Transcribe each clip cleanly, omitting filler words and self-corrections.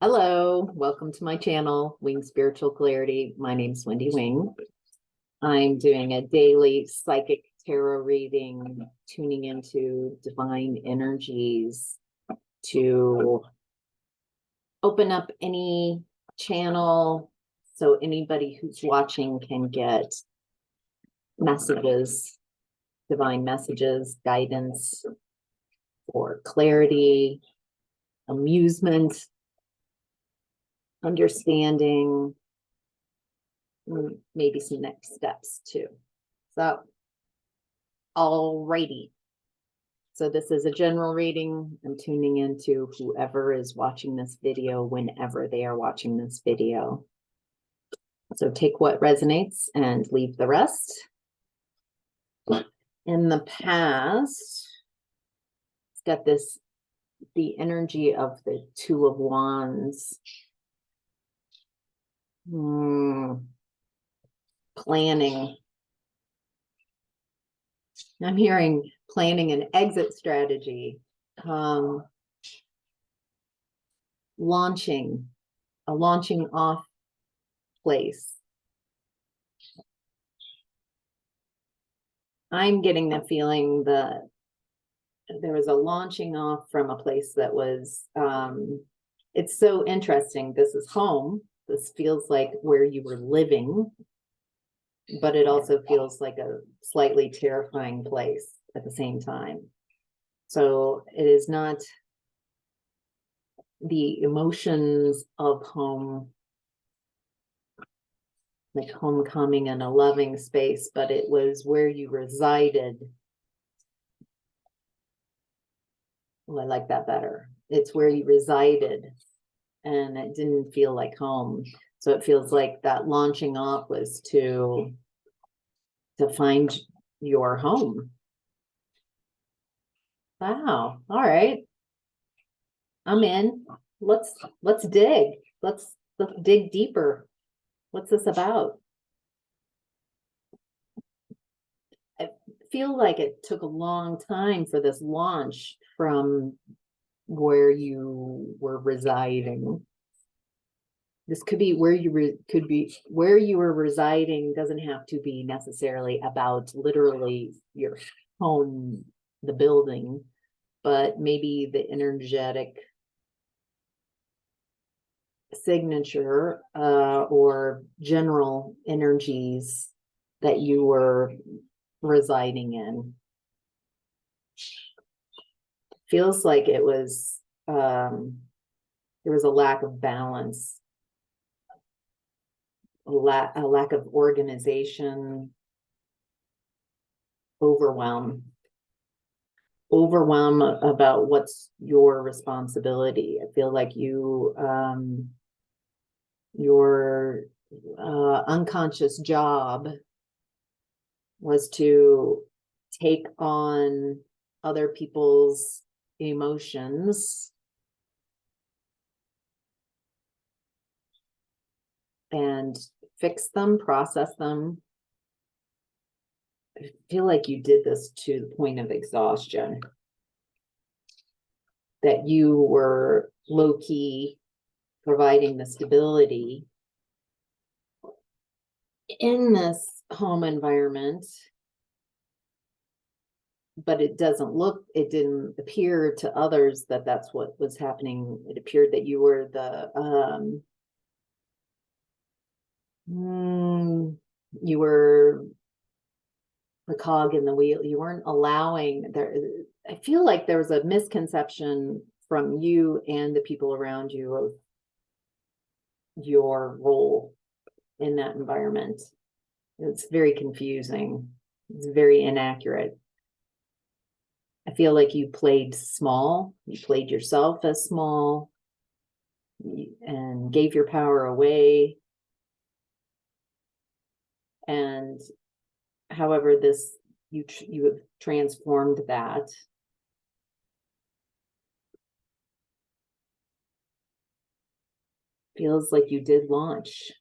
Hello, welcome to my channel, Wing Spiritual Clarity. My name's Wendy Wing. I'm doing a daily psychic tarot reading, tuning into divine energies to open up any channel so anybody who's watching can get messages, divine messages, guidance for clarity, amusement, understanding, maybe some next steps too. So, alrighty. So this is a general reading. I'm tuning into whoever is watching this video whenever they are watching this video. So take what resonates and leave the rest. In the past, it's got the energy of the Two of Wands. Planning. I'm hearing planning an exit strategy, launching off place. I'm getting the feeling that there was a launching off from a place that was, it's so interesting. This is home. This feels like where you were living, but it also feels like a slightly terrifying place at the same time. So it is not the emotions of home, like homecoming and a loving space, but it was where you resided. Well, I like that better. It's where you resided and it didn't feel like home. So it feels like that launching off was to find your home. Wow. All right. I'm in. Let's dig. Let's dig deeper. What's this about? I feel like it took a long time for this launch from where you were residing. This could be where where you were residing. Doesn't have to be necessarily about literally your home, the building, but maybe the energetic signature or general energies that you were residing in. Feels like it was there was a lack of balance, a lack of organization, overwhelm about what's your responsibility. I feel like you your unconscious job was to take on other people's emotions and fix them, process them. I feel like you did this to the point of exhaustion, that you were low-key providing the stability in this home environment, but it didn't appear to others that that's what was happening. It appeared that you were you were the cog in the wheel. You weren't allowing there. I feel like there was a misconception from you and the people around you of your role in that environment. It's very confusing. It's very inaccurate. I feel like you played small. You played yourself as small and gave your power away. And however, you have transformed that. Feels like you did launch,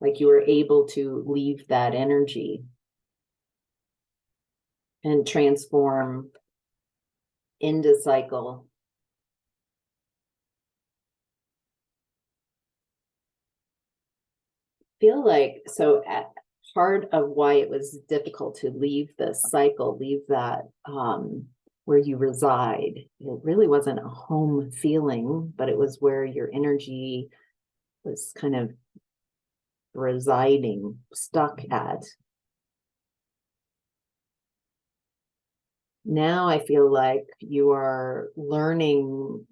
like you were able to leave that energy and transform into cycle feel like, so at part of why it was difficult to leave this cycle, leave that where you reside, it really wasn't a home feeling, but it was where your energy was kind of residing, stuck at. Now I feel like you are learning,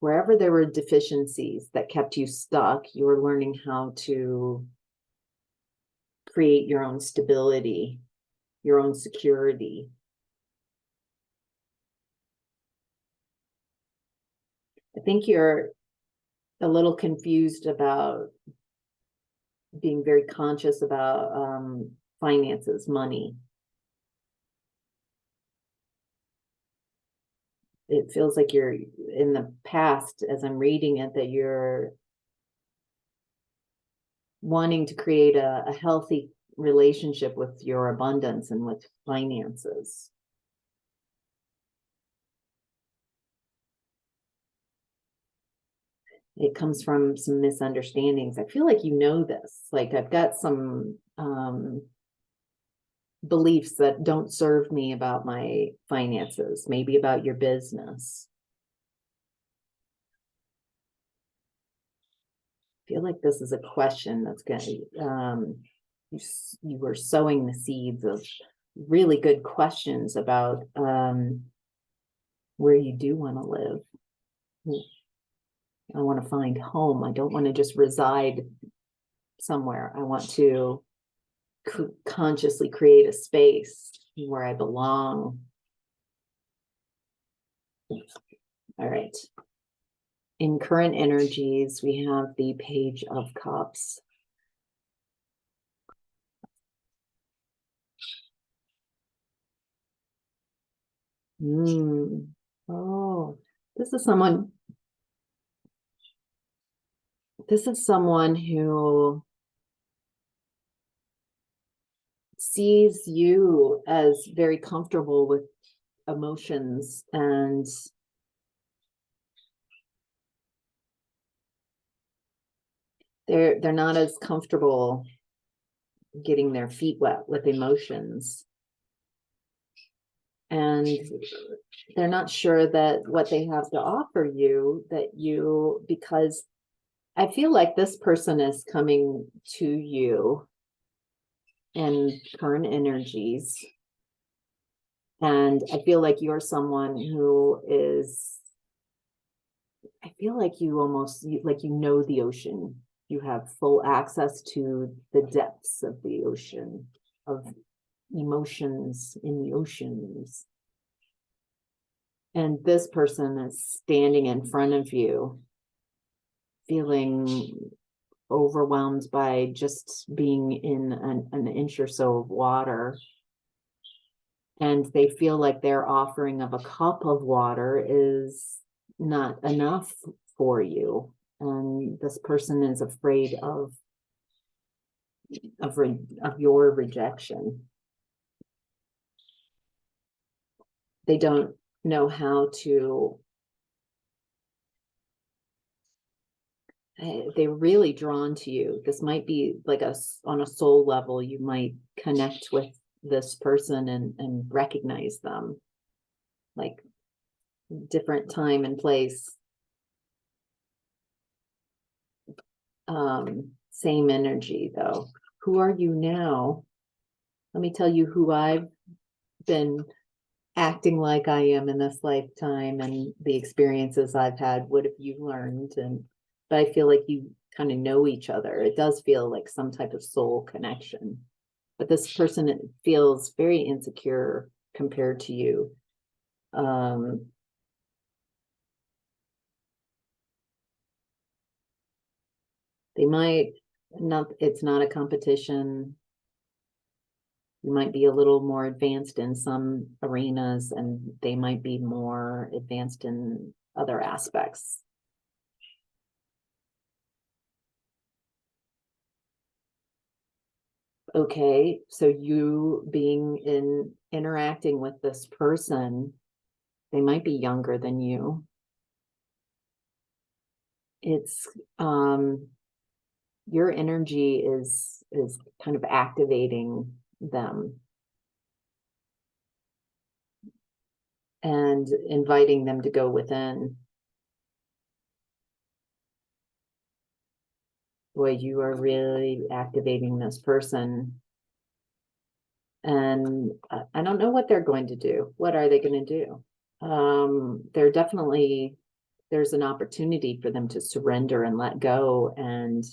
wherever there were deficiencies that kept you stuck, you're learning how to create your own stability, your own security. I think you're a little confused about being very conscious about finances, money. It feels like you're in the past, as I'm reading it, that you're wanting to create a healthy relationship with your abundance and with finances. It comes from some misunderstandings. I feel like you know this. Like I've got some beliefs that don't serve me about my finances, maybe about your business. I feel like this is a question that's going to, you were sowing the seeds of really good questions about where you do want to live. I want to find home. I don't want to just reside somewhere. I want to consciously create a space where I belong. All right. In current energies, we have the Page of Cups. Oh, this is someone who sees you as very comfortable with emotions, and they're not as comfortable getting their feet wet with emotions, and they're not sure that what they have to offer you, because I feel like this person is coming to you in current energies, and I feel like you're someone who is, I feel like you almost like you know the ocean. You have full access to the depths of the ocean, of emotions in the oceans. And this person is standing in front of you, feeling overwhelmed by just being in an inch or so of water. And they feel like their offering of a cup of water is not enough for you. And this person is afraid of your rejection. They don't know how to, they're really drawn to you. This might be like on a soul level, you might connect with this person and recognize them, like different time and place. Same energy though. Who are you now? Let me tell you who I've been acting like I am in this lifetime, and the experiences I've had. What have you learned? But I feel like you kind of know each other. It does feel like some type of soul connection. But this person feels very insecure compared to you. They might not, it's not a competition. You might be a little more advanced in some arenas, and they might be more advanced in other aspects. Okay, so you interacting with this person, they might be younger than you. It's your energy is kind of activating them and inviting them to go within. Boy, you are really activating this person. And I don't know what they're going to do. What are they going to do? There's an opportunity for them to surrender and let go and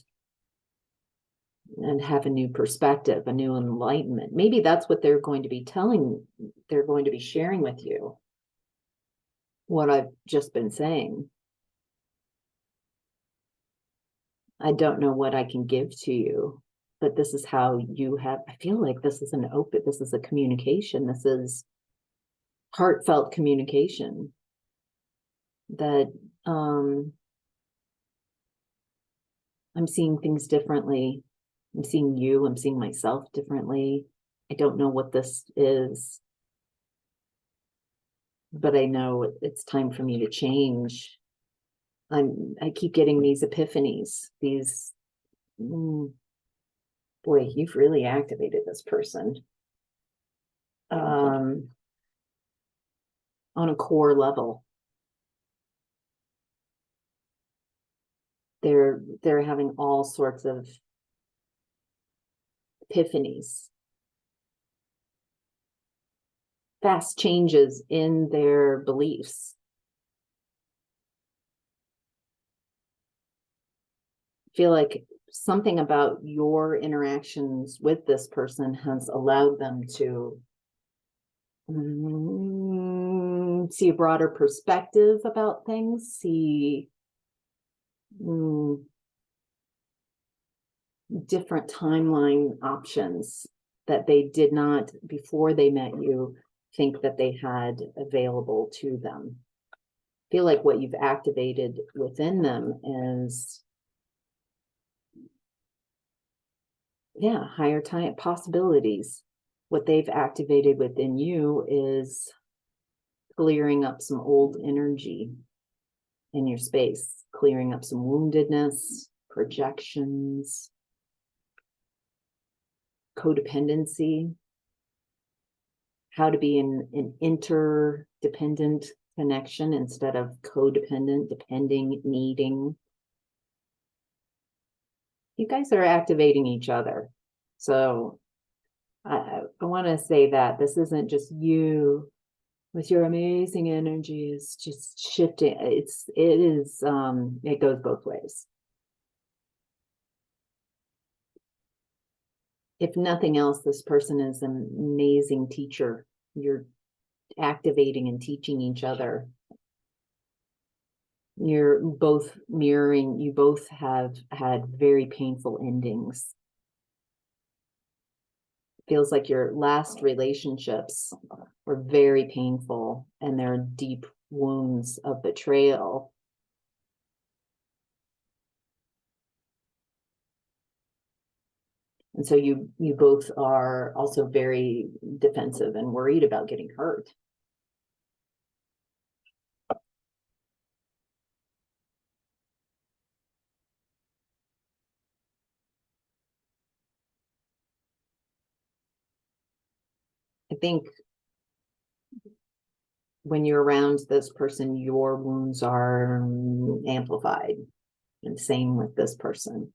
have a new perspective, a new enlightenment. Maybe that's what they're going to be sharing with you. What I've just been saying. I don't know what I can give to you, but this is how I feel like this is a communication. This is heartfelt communication that, I'm seeing things differently. I'm seeing myself differently. I don't know what this is, but I know it's time for me to change. I keep getting these epiphanies, boy, you've really activated this person. On a core level. They're having all sorts of epiphanies, fast changes in their beliefs. I feel like something about your interactions with this person has allowed them to see a broader perspective about things, see different timeline options that they did not, before they met you, think that they had available to them. I feel like what you've activated within them is, higher time possibilities. What they've activated within you is clearing up some old energy in your space, clearing up some woundedness, projections, codependency, how to be in an interdependent connection instead of codependent, depending, needing. You guys are activating each other. So I want to say that this isn't just you with your amazing energy is just shifting. It goes both ways. If nothing else, this person is an amazing teacher. You're activating and teaching each other. You're both mirroring, you both have had very painful endings. Feels like your last relationships were very painful and there are deep wounds of betrayal. And so you both are also very defensive and worried about getting hurt. I think when you're around this person, your wounds are amplified, and same with this person.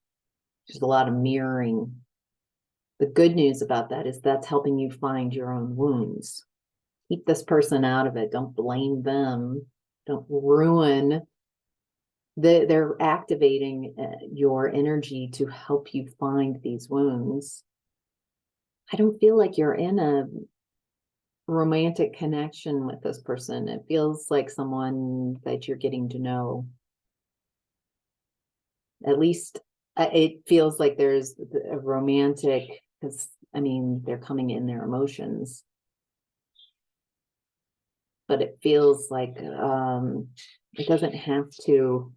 There's a lot of mirroring. The good news about that is that's helping you find your own wounds. Keep this person out of it. Don't blame them. Don't ruin. They're activating your energy to help you find these wounds. I don't feel like you're in a romantic connection with this person. It feels like someone that you're getting to know. At least it feels like there's a romantic, because they're coming in their emotions. But it feels like it doesn't have to.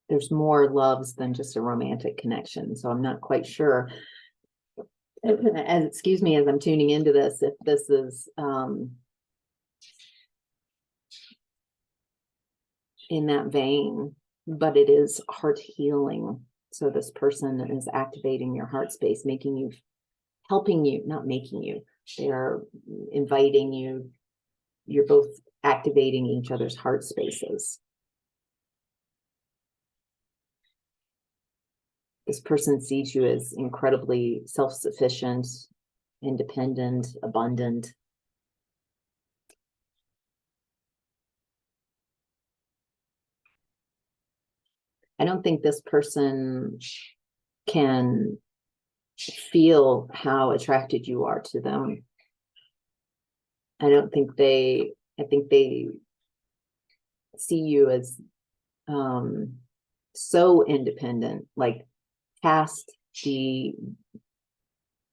There's more loves than just a romantic connection. So I'm not quite sure. Excuse me, as I'm tuning into this, if this is in that vein, but it is heart healing. So this person is activating your heart space, making you, helping you, not making you, they're inviting you. You're both activating each other's heart spaces. This person sees you as incredibly self-sufficient, independent, abundant. I don't think this person can feel how attracted you are to them. I don't think they, I think they see you as so independent, like past the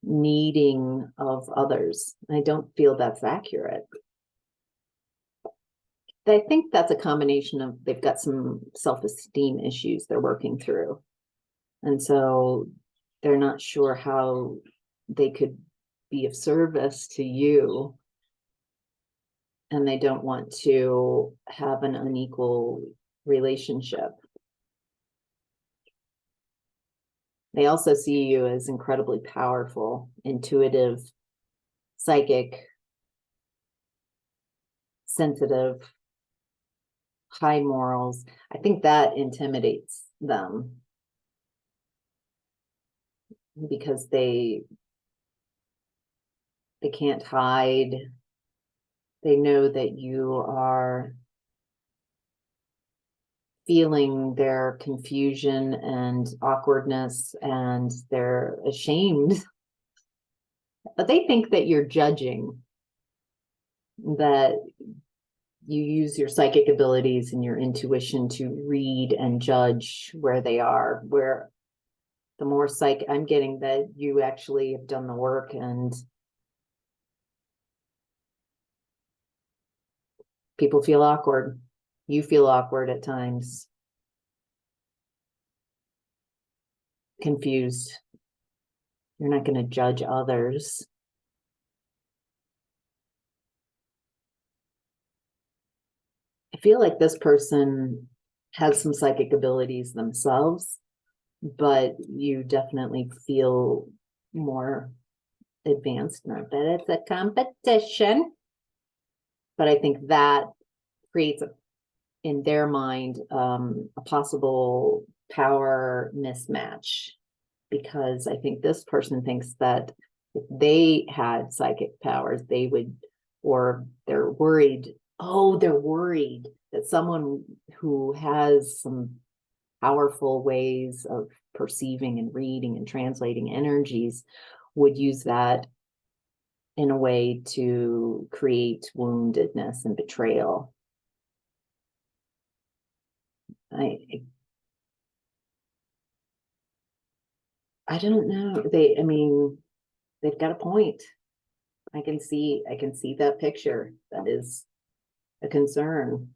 needing of others. I don't feel that's accurate. I think that's a combination of they've got some self-esteem issues they're working through. And so they're not sure how they could be of service to you. And they don't want to have an unequal relationship. They also see you as incredibly powerful, intuitive, psychic, sensitive, high morals. I think that intimidates them because they can't hide. They know that you are feeling their confusion and awkwardness, and they're ashamed. But they think that you're judging, that you use your psychic abilities and your intuition to read and judge where they are, where the more I'm getting that you actually have done the work, and people feel awkward. You feel awkward at times, confused. You're not going to judge others. I feel like this person has some psychic abilities themselves, but you definitely feel more advanced. Not that it's a competition, but I think that creates in their mind a possible power mismatch, because I think this person thinks that if they had psychic powers, they would, or they're worried. Oh, they're worried that someone who has some powerful ways of perceiving and reading and translating energies would use that in a way to create woundedness and betrayal. I don't know. I mean, they've got a point. I can see that picture. That is a concern.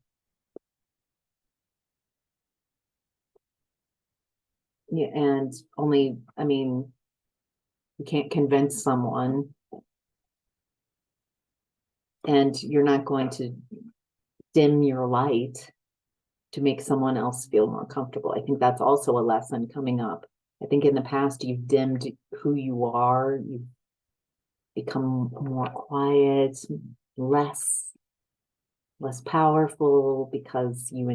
Yeah, and only, I mean, you can't convince someone, and you're not going to dim your light to make someone else feel more comfortable. I think that's also a lesson coming up. I think in the past you've dimmed who you are, you've become more quiet, less powerful, because you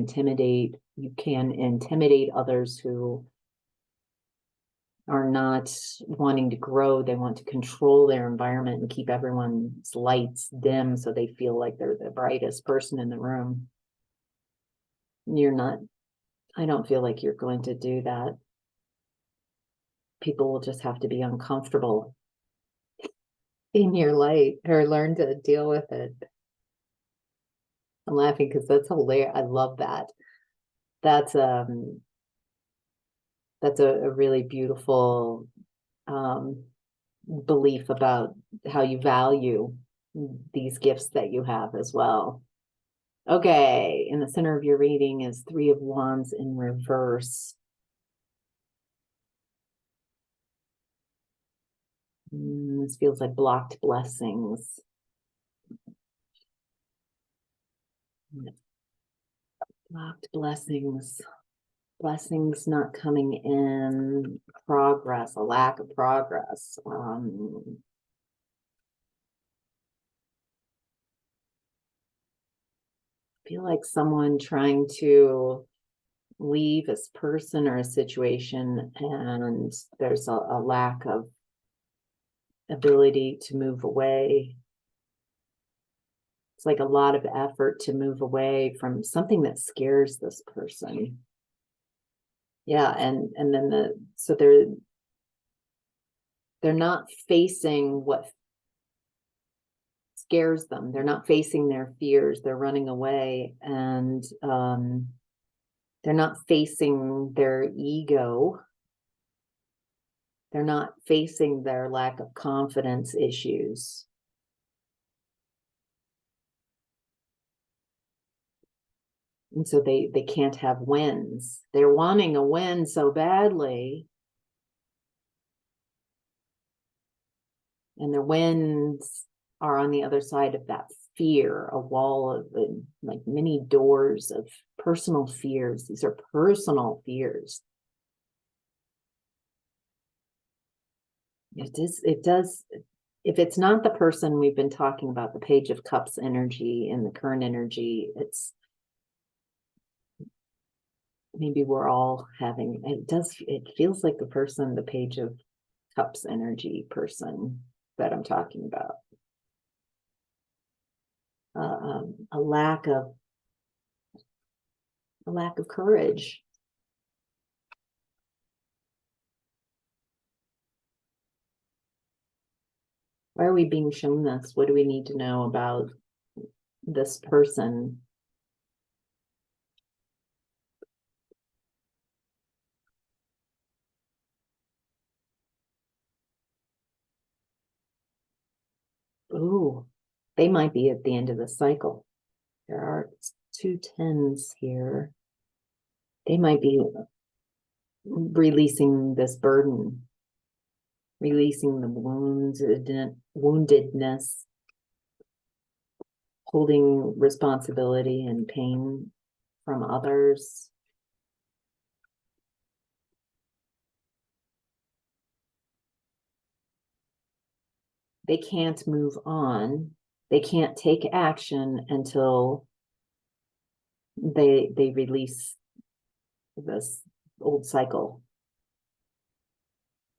can intimidate others who are not wanting to grow. They want to control their environment and keep everyone's lights dim so they feel like they're the brightest person in the room. You're not, I don't feel like you're going to do that. People will just have to be uncomfortable in your light or learn to deal with it. I'm laughing because that's hilarious. I love that. That's a really beautiful belief about how you value these gifts that you have as well. Okay, in the center of your reading is Three of Wands in reverse. This feels like blocked blessings. Blocked blessings. Blessings not coming in, progress, a lack of progress. Feel like someone trying to leave this person or a situation, and there's a lack of ability to move away. It's like a lot of effort to move away from something that scares this person. Yeah, and then so they're not facing what scares them. They're not facing their fears. They're running away, and they're not facing their ego. They're not facing their lack of confidence issues. And so they can't have wins. They're wanting a win so badly, and their wins are on the other side of that fear, a wall of like many doors of personal fears. These are personal fears. It does, if it's not the person we've been talking about, the Page of Cups energy and the current energy, it's maybe we're all having, it feels like the person, the Page of Cups energy person that I'm talking about. A lack of courage. Why are we being shown this? What do we need to know about this person? Ooh, they might be at the end of the cycle. There are 2 10s here. They might be releasing this burden, releasing the woundedness, holding responsibility and pain from others. They can't move on. They can't take action until they release this old cycle.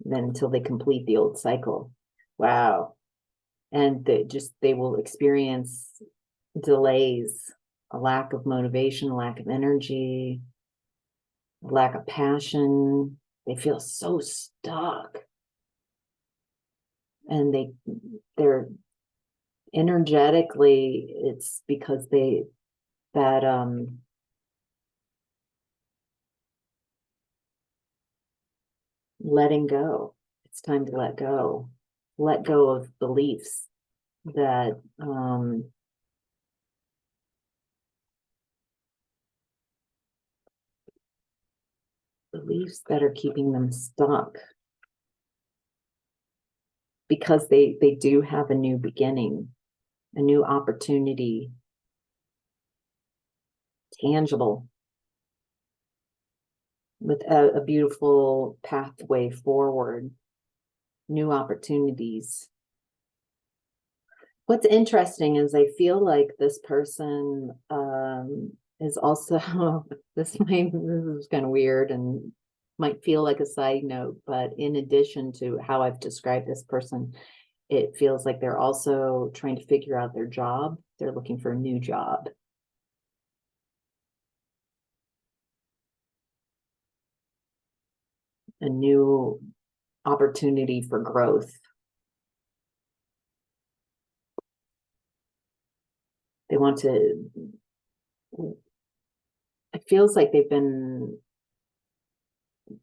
Then until they complete the old cycle. Wow. And they will experience delays, a lack of motivation, a lack of energy, a lack of passion. They feel so stuck. And they're energetically, it's because letting go. It's time to let go. Let go of beliefs that are keeping them stuck, because they do have a new beginning, a new opportunity, tangible, with a beautiful pathway forward, new opportunities. What's interesting is I feel like this person is also, this is kind of weird and might feel like a side note, but in addition to how I've described this person, it feels like they're also trying to figure out their job. They're looking for a new job. A new opportunity for growth. They want to, it feels like they've been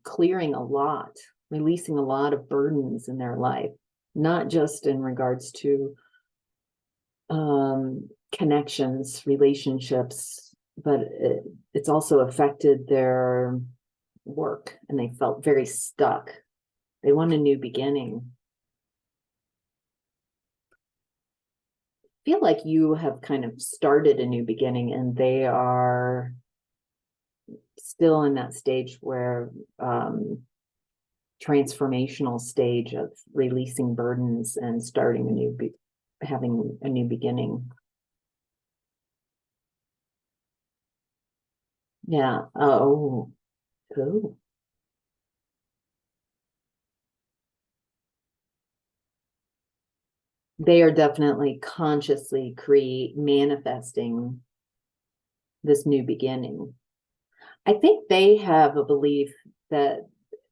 clearing a lot, releasing a lot of burdens in their life, not just in regards to connections, relationships, but it's also affected their work, and they felt very stuck. They want a new beginning. I feel like you have kind of started a new beginning, and they are still in that stage where transformational stage of releasing burdens and starting a new having a new beginning. Yeah. Oh, cool. They are definitely consciously manifesting this new beginning. I think they have a belief that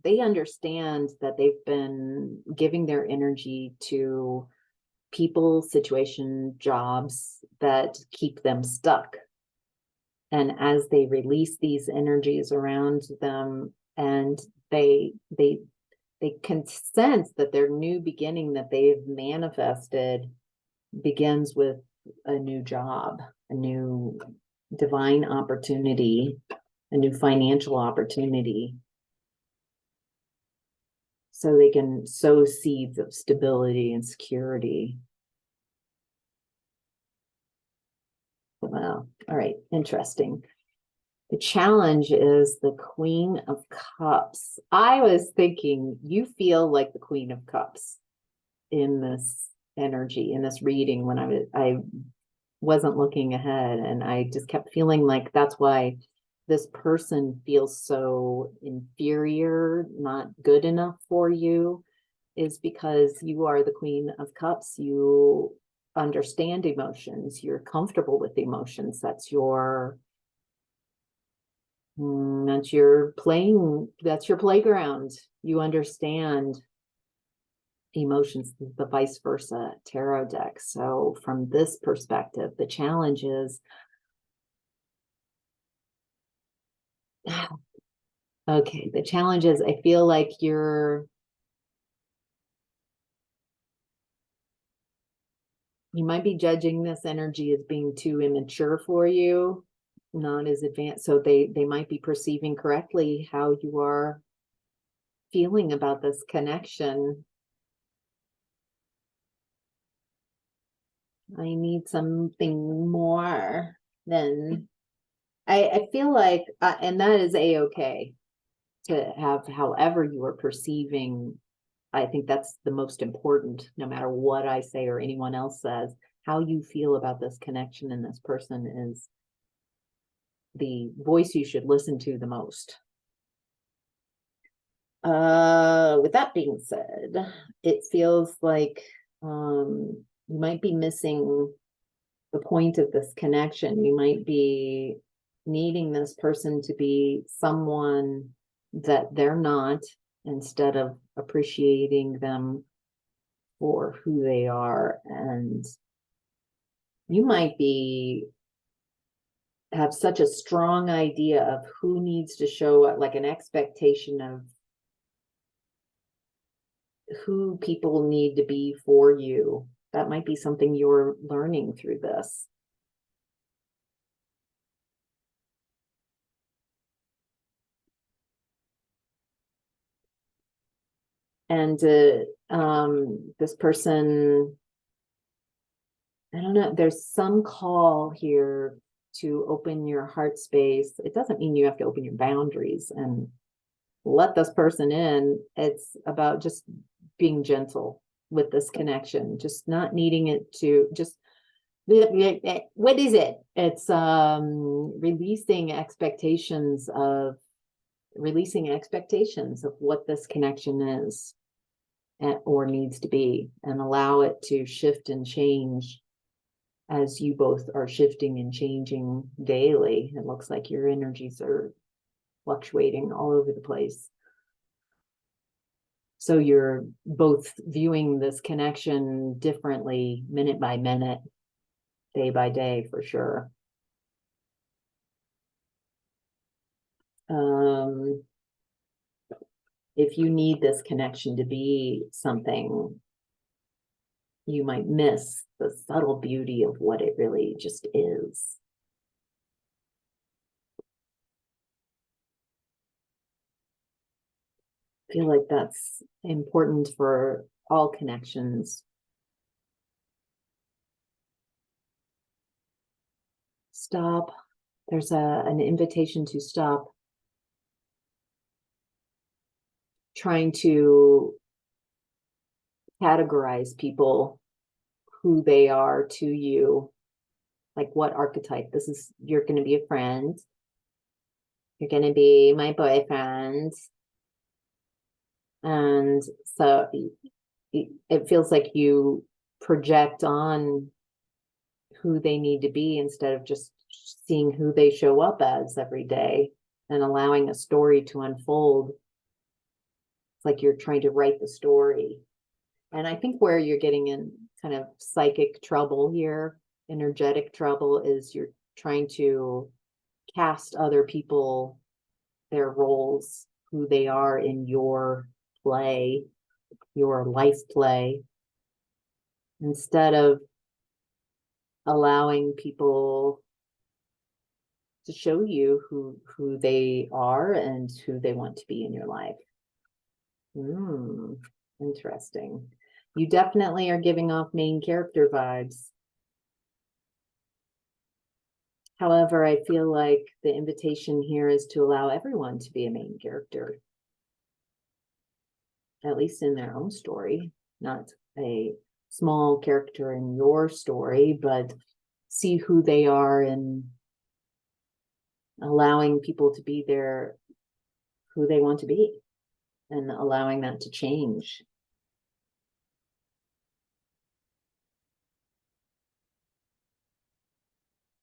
they understand that they've been giving their energy to people, situation, jobs that keep them stuck. And as they release these energies around them, and they can sense that their new beginning that they've manifested begins with a new job, a new divine opportunity, a new financial opportunity. So they can sow seeds of stability and security. Wow. All right. Interesting. The challenge is the Queen of Cups. I was thinking you feel like the Queen of Cups in this energy, in this reading when I wasn't looking ahead, and I just kept feeling like that's why this person feels so inferior, not good enough for you, is because you are the Queen of Cups. You understand emotions. You're comfortable with emotions. That's your that's your playground. You understand emotions, the vice versa tarot deck. So from this perspective, the challenge is, okay, the challenge is I feel like you might be judging this energy as being too immature for you, not as advanced. So they might be perceiving correctly how you are feeling about this connection. I need something more than I feel like, and that is a-okay to have however you are perceiving. I think that's the most important, no matter what I say or anyone else says. How you feel about this connection and this person is the voice you should listen to the most. With that being said, it feels like you might be missing the point of this connection. You might be needing this person to be someone that they're not, instead of appreciating them for who they are. And you might be have such a strong idea of who needs to show up, like an expectation of who people need to be for you. That might be something you're learning through this. And this person, I don't know, there's some call here to open your heart space. It doesn't mean you have to open your boundaries and let this person in. It's about just being gentle with this connection, just not needing it to just, what is it? It's releasing expectations of what this connection is or needs to be, and allow it to shift and change as you both are shifting and changing daily. It looks like your energies are fluctuating all over the place. So you're both viewing this connection differently, minute by minute, day by day, for sure. If you need this connection to be something, you might miss the subtle beauty of what it really just is. I feel like that's important for all connections. Stop. There's an invitation to stop trying to categorize people, who they are to you, like what archetype. This is, you're going to be a friend, you're going to be my boyfriend. And so it feels like you project on who they need to be instead of just seeing who they show up as every day and allowing a story to unfold. It's like you're trying to write the story. And I think where you're getting in kind of psychic trouble here, energetic trouble, is you're trying to cast other people, their roles, who they are in your play, your life play, instead of allowing people to show you who they are and who they want to be in your life. Interesting. You definitely are giving off main character vibes. However, I feel like the invitation here is to allow everyone to be a main character, at least in their own story, not a small character in your story, but see who they are and allowing people to be who they want to be and allowing that to change.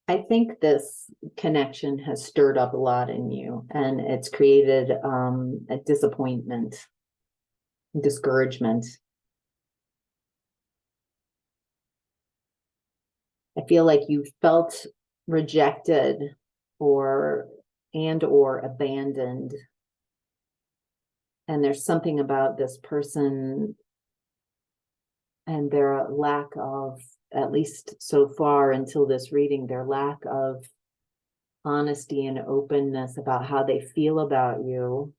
I think this connection has stirred up a lot in you, and it's created a disappointment, discouragement. I feel like you felt rejected or abandoned. And there's something about this person and their lack of, at least so far until this reading, their lack of honesty and openness about how they feel about you,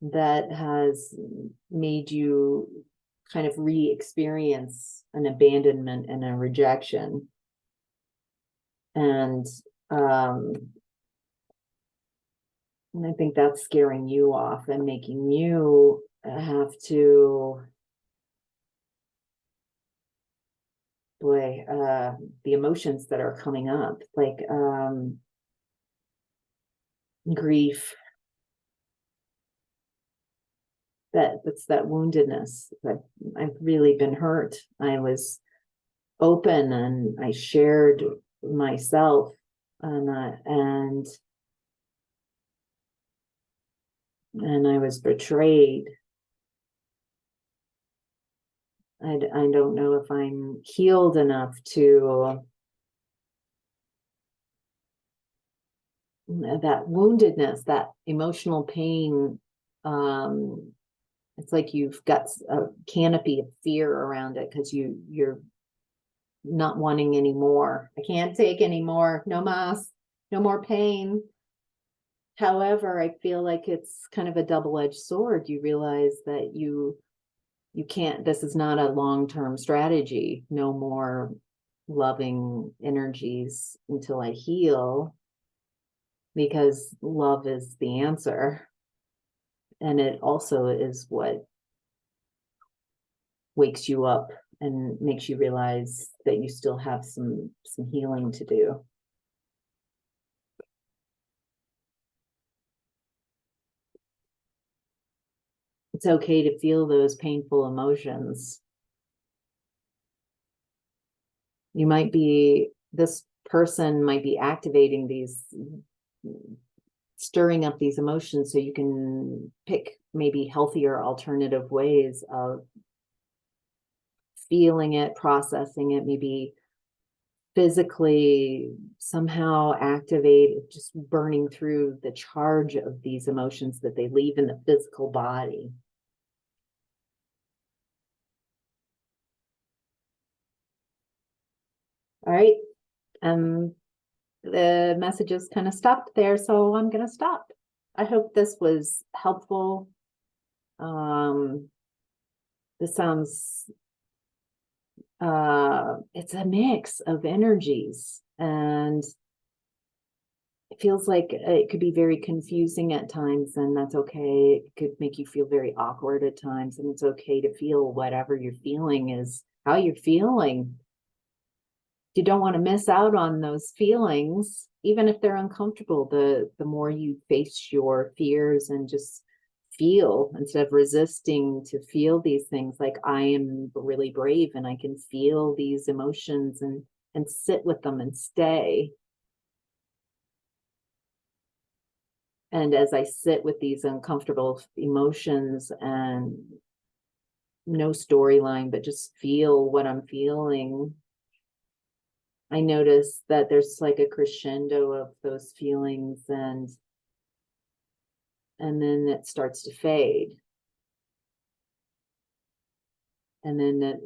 that has made you kind of re-experience an abandonment and a rejection. And I think that's scaring you off and making you have to, the emotions that are coming up, like grief, that's that woundedness, that I've really been hurt. I was open and I shared myself, and I was betrayed. I don't know if I'm healed enough to, that woundedness, that emotional pain. It's like you've got a canopy of fear around it because you're not wanting any more. I can't take any more. No mas, no more pain. However, I feel like it's kind of a double-edged sword. You realize that you can't, this is not a long-term strategy. No more loving energies until I heal, because love is the answer. And it also is what wakes you up and makes you realize that you still have some healing to do. It's okay to feel those painful emotions. You might be, this person might be activating these, stirring up these emotions so you can pick maybe healthier alternative ways of feeling it, processing it, maybe physically somehow activate, just burning through the charge of these emotions that they leave in the physical body. All right. The messages kind of stopped there, so I'm going to stop. I hope this was helpful. This sounds, it's a mix of energies, and it feels like it could be very confusing at times, and that's okay. It could make you feel very awkward at times, and it's okay to feel whatever you're feeling is how you're feeling. You don't want to miss out on those feelings, even if they're uncomfortable. The more you face your fears and just feel instead of resisting to feel these things, like I am really brave and I can feel these emotions and sit with them and stay. And as I sit with these uncomfortable emotions and no storyline, but just feel what I'm feeling, I notice that there's like a crescendo of those feelings, and then it starts to fade. And then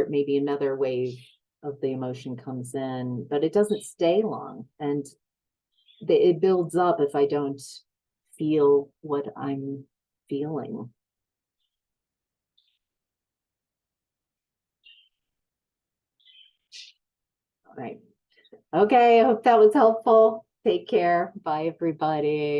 maybe another wave of the emotion comes in, but it doesn't stay long. And it builds up if I don't feel what I'm feeling. All right. Okay, I hope that was helpful. Take care. Bye, everybody.